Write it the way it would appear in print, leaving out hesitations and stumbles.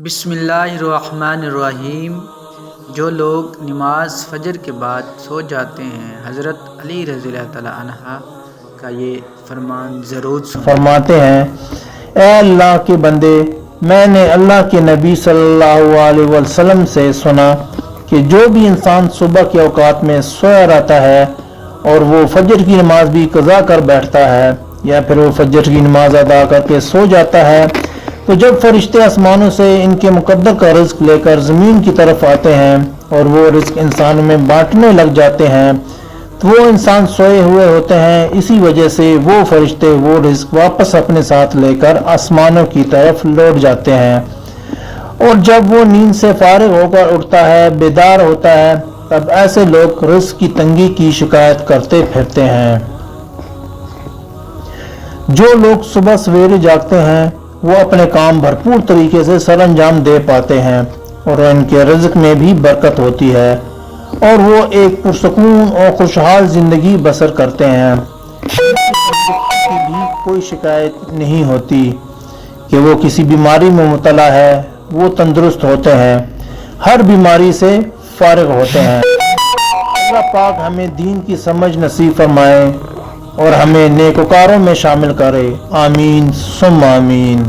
بسم اللہ الرحمن الرحیم۔ جو لوگ نماز فجر کے بعد سو جاتے ہیں، حضرت علی رضی اللہ تعالیٰ عنہ کا یہ فرمان ضرور سنیں۔ فرماتے ہیں، اے اللہ کے بندے، میں نے اللہ کے نبی صلی اللہ علیہ وسلم سے سنا کہ جو بھی انسان صبح کے اوقات میں سویا رہتا ہے اور وہ فجر کی نماز بھی قضا کر بیٹھتا ہے یا پھر وہ فجر کی نماز ادا کر کے سو جاتا ہے، تو جب فرشتے آسمانوں سے ان کے مقدر کا رزق لے کر زمین کی طرف آتے ہیں اور وہ رزق انسانوں میں بانٹنے لگ جاتے ہیں تو وہ انسان سوئے ہوئے ہوتے ہیں، اسی وجہ سے وہ فرشتے وہ رزق واپس اپنے ساتھ لے کر آسمانوں کی طرف لوٹ جاتے ہیں، اور جب وہ نیند سے فارغ ہو کر اٹھتا ہے، بیدار ہوتا ہے، تب ایسے لوگ رزق کی تنگی کی شکایت کرتے پھرتے ہیں۔ جو لوگ صبح سویرے جاگتے ہیں وہ اپنے کام بھرپور طریقے سے سر انجام دے پاتے ہیں اور ان کے رزق میں بھی برکت ہوتی ہے اور وہ ایک پرسکون اور خوشحال زندگی بسر کرتے ہیں۔ بھی کوئی شکایت نہیں ہوتی کہ وہ کسی بیماری میں مبتلا ہے، وہ تندرست ہوتے ہیں، ہر بیماری سے فارغ ہوتے ہیں۔ اللہ پاک ہمیں دین کی سمجھ نصیب فرمائے اور ہمیں نیکوکاروں میں شامل کرے، آمین ثم آمین۔